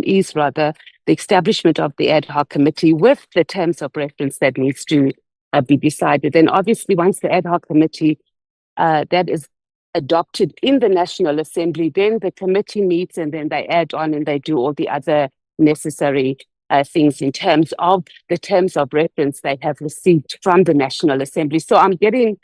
is rather the establishment of the ad hoc committee with the terms of reference that needs to be decided. And obviously, once the ad hoc committee that is adopted in the National Assembly, then the committee meets and then they add on and they do all the other necessary things in terms of the terms of reference they have received from the National Assembly. So I'm getting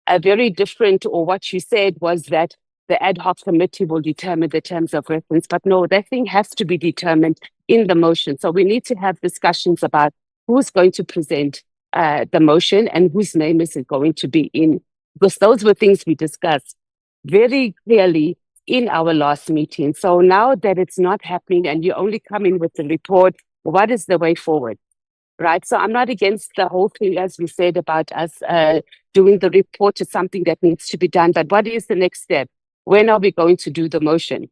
a very different, or what you said was that the ad hoc committee will determine the terms of reference, but no, that thing has to be determined in the motion. So we need to have discussions about who's going to present the motion and whose name is it going to be in, because those were things we discussed very clearly in our last meeting. So now that it's not happening and you only come in with the report, what is the way forward? Right. So I'm not against the whole thing, as we said, about us doing the report is something that needs to be done. But what is the next step? When are we going to do the motion?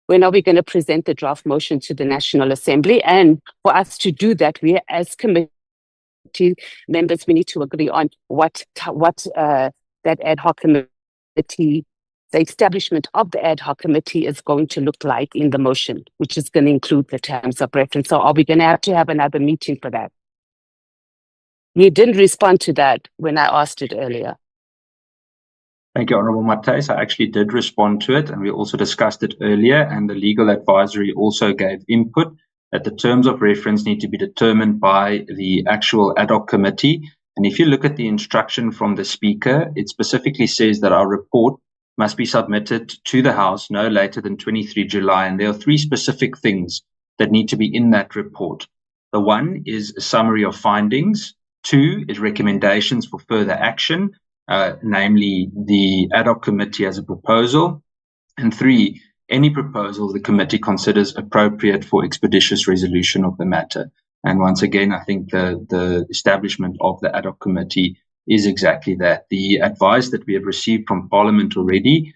When are we going to present the draft motion to the National Assembly? And for us to do that, we as committee members, we need to agree on what that ad hoc committee, the establishment of the ad hoc committee is going to look like in the motion, which is going to include the terms of reference. So are we going to have another meeting for that? You didn't respond to that when I asked it earlier. Thank you, Honourable Matthys. I actually did respond to it, and we also discussed it earlier, and the legal advisory also gave input that the terms of reference need to be determined by the actual ad hoc committee. And if you look at the instruction from the Speaker, it specifically says that our report must be submitted to the House no later than 23 July. And there are three specific things that need to be in that report. The one is a summary of findings. Two is recommendations for further action, namely the ad hoc committee as a proposal. And three, any proposal the committee considers appropriate for expeditious resolution of the matter. And once again, I think the establishment of the ad hoc committee is exactly that. The advice that we have received from Parliament already,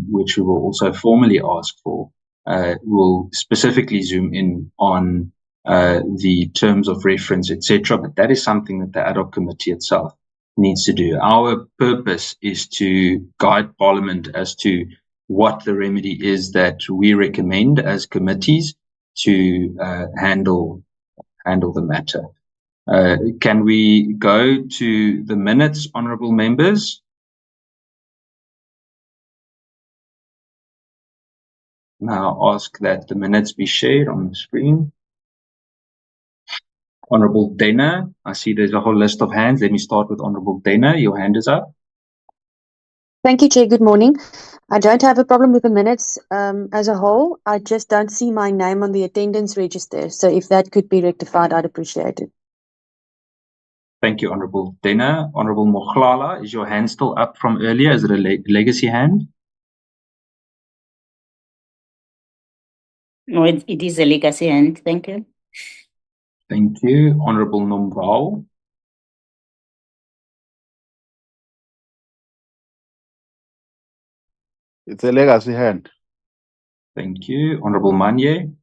which we will also formally ask for, will specifically zoom in on the terms of reference, etc. But that is something that the ad hoc committee itself needs to do. Our purpose is to guide Parliament as to what the remedy is that we recommend as committees to handle the matter. Can we go to the minutes, honourable members? Now ask that the minutes be shared on the screen. Honourable Dana, I see there's a whole list of hands. Let me start with Honourable Dana. Your hand is up. Thank you, Chair. Good morning. I don't have a problem with the minutes as a whole. I just don't see my name on the attendance register. So if that could be rectified, I'd appreciate it. Thank you, Honourable Dana. Honourable Mohlala, is your hand still up from earlier? Is it a legacy hand? No, it is a legacy hand. Thank you. Thank you. Honourable Nombrao. It's a legacy hand. Thank you. Honourable Manye.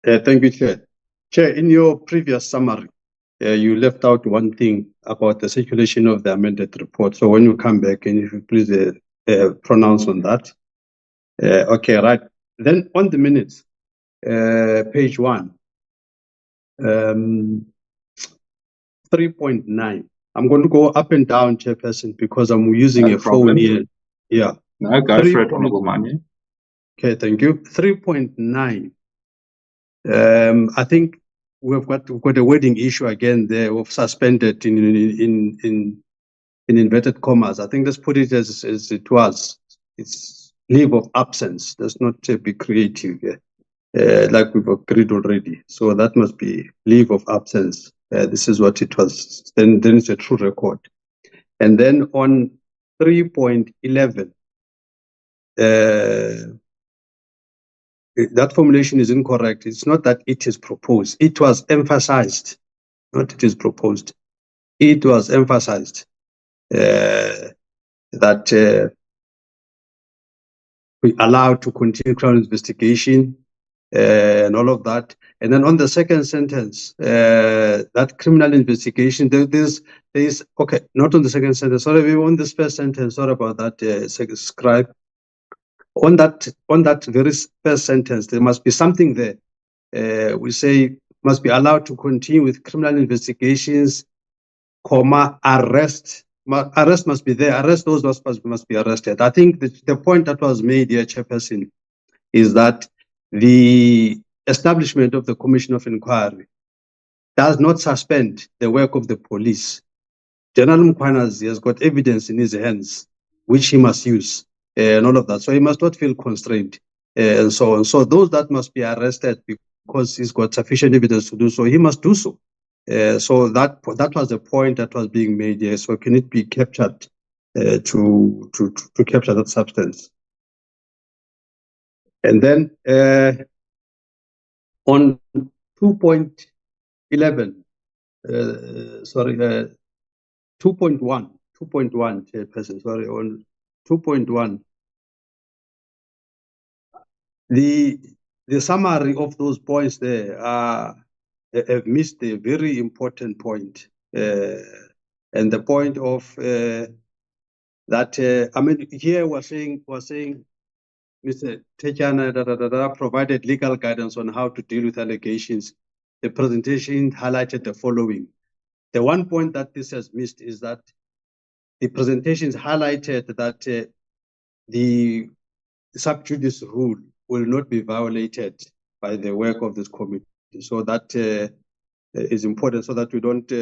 Thank you, Chair. Chair, in your previous summary, you left out one thing about the circulation of the amended report. So when you come back, and if you please pronounce on that. Okay, right. Then on the minutes, page 1, 3.9. I'm going to go up and down, Chairperson, because I'm using a phone here. Yeah. No, go for it, Honourable Manye. Okay, thank you. 3.9. I think we've got a wording issue again there. We've suspended in inverted commas. I think let's put it as it was. It's leave of absence. Let's not be creative here, like we've agreed already. So that must be leave of absence. This is what it was. Then it's a true record. And then on 3.11, that formulation is incorrect. It's not that it is proposed. It was emphasized, not it is proposed. It was emphasized that we allowed to continue Crown investigation and all of that. And then on the second sentence, that criminal investigation, there's okay, not on the second sentence, sorry, we on this first sentence, sorry about that, scribe. on that very first sentence, there must be something there. We say must be allowed to continue with criminal investigations, arrest. Arrest must be there. Arrest those must be arrested. I think the point that was made here, Chairperson, is that the establishment of the Commission of Inquiry does not suspend the work of the police. General Mkhwanazi has got evidence in his hands, which he must use, and all of that. So he must not feel constrained, and so on. So those that must be arrested because he's got sufficient evidence to do so, he must do so. So that was the point that was being made here. So can it be captured to capture that substance? And then on 2.11, sorry, 2.1, Chairperson, sorry, on 2.1, the summary of those points there have missed a very important point, and the point of that I mean, here we're saying Mr. Techana provided legal guidance on how to deal with allegations. The presentation highlighted the following. The one point that this has missed is that the presentations highlighted that the sub judice rule will not be violated by the work of this committee. So that is important so that we don't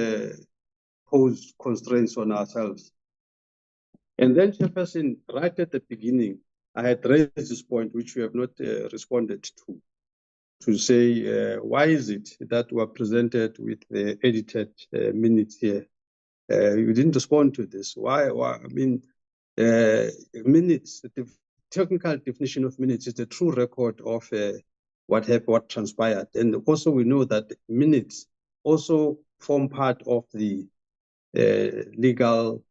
pose constraints on ourselves. And then, Chairperson, right at the beginning, I had raised this point, which we have not responded to say, why is it that we are presented with the edited minutes here? You didn't respond to this. Why? I mean, minutes, the technical definition of minutes is the true record of what happened, what transpired. And also we know that minutes also form part of the legal,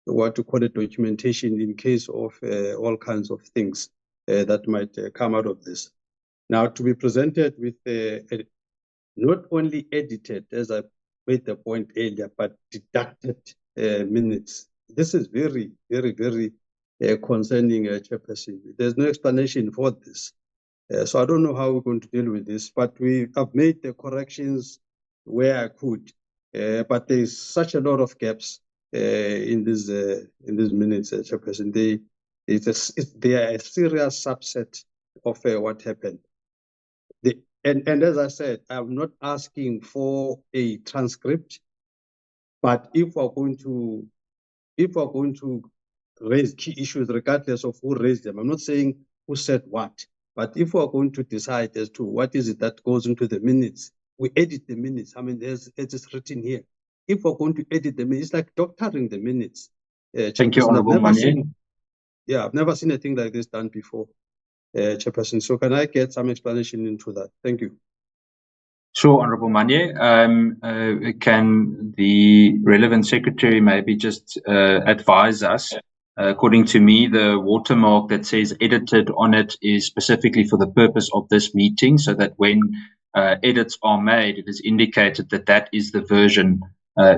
what to call it, documentation in case of all kinds of things that might come out of this. Now, to be presented with not only edited, as I made the point earlier, but deducted minutes. This is very, very, very concerning, Chairperson. There's no explanation for this. So I don't know how we're going to deal with this, but we have made the corrections where I could. But there's such a lot of gaps in these minutes, Chairperson. They are a serious subset of what happened. And as I said, I'm not asking for a transcript, but if we're going to raise key issues, regardless of who raised them, I'm not saying who said what, but if we're going to decide as to what is it that goes into the minutes, we edit the minutes. I mean, it is written here. If we're going to edit the minutes, it's like doctoring the minutes. Thank you, Honourable Manye. I've never seen a thing like this done before, Chairperson. So can I get some explanation into that? Thank you. Sure, Honourable Manye. Can the relevant secretary maybe just advise us? According to me, the watermark that says edited on it is specifically for the purpose of this meeting, so that when edits are made, it is indicated that that is the version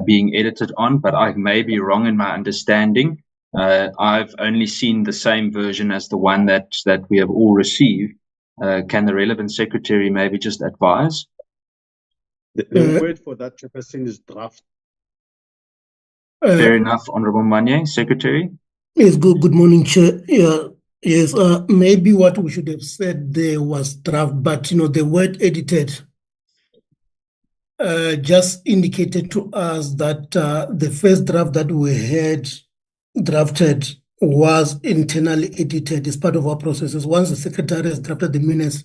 being edited on. But I may be wrong in my understanding. I've only seen the same version as the one that we have all received. Can the relevant secretary maybe just advise? The word for that, Chairperson, is draft. Fair enough, Honourable Manye. Secretary? Yes, good morning, Chair. Yeah, yes, maybe what we should have said there was draft, but the word edited just indicated to us that the first draft that we had drafted was internally edited as part of our processes. Once the secretary has drafted the minutes,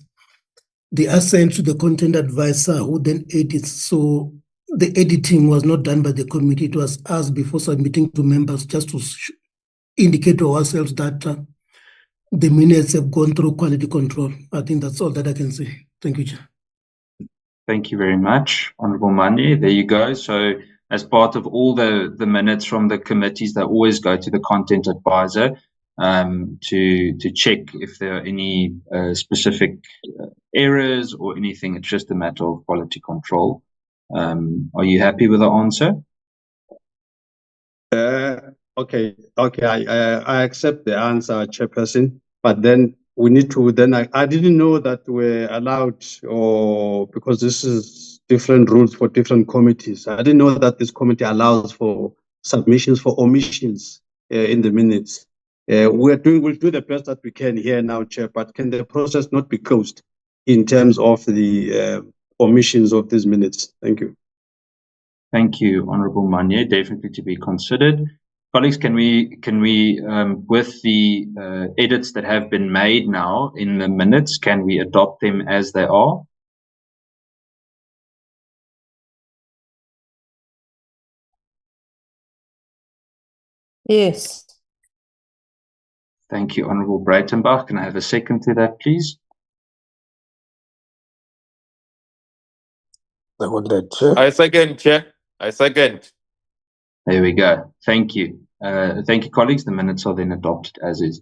they are sent to the content advisor who then edits. So the editing was not done by the committee. It was us before submitting to members just to indicate to ourselves that the minutes have gone through quality control. I think that's all that I can say. Thank you, Chair. Thank you very much, Honourable Manye. There you go. So as part of all the minutes from the committees, they always go to the content advisor to check if there are any specific errors or anything. It's just a matter of quality control. Are you happy with the answer? Okay. I accept the answer, Chairperson. but then we need to, then I didn't know that we're allowed, or because this is different rules for different committees. I didn't know that this committee allows for submissions for omissions in the minutes. We'll do the best that we can here now, Chair, but can the process not be closed in terms of the omissions of these minutes? Thank you. Thank you, Honourable Manye. Definitely to be considered. Colleagues, can we with the edits that have been made now in the minutes, can we adopt them as they are? Yes. Thank you, Honourable Breitenbach. Can I have a second to that, please? I second, Chair. I second. There we go. Thank you. Thank you, colleagues. The minutes are then adopted as is.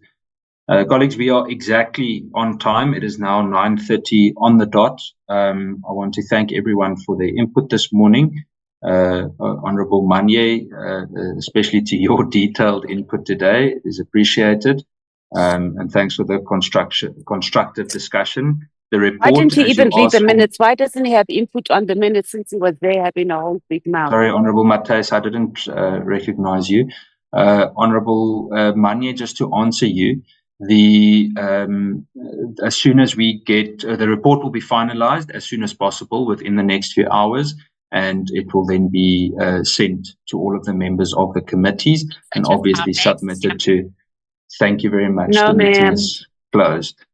Colleagues, we are exactly on time. It is now 9:30 on the dot. I want to thank everyone for their input this morning. Honourable Manye, especially to your detailed input today, is appreciated. And thanks for the constructive discussion. The report, Why didn't he as you even read the asked for- minutes? Why doesn't he have input on the minutes since he was there having a whole big mouth? Sorry, Honourable Matthijs, I didn't recognize you. Honourable Manye, just to answer you, as soon as we get the report will be finalized as soon as possible within the next few hours, and it will then be sent to all of the members of the committees and obviously submitted to. Thank you very much. No, The meeting ma'am. is closed.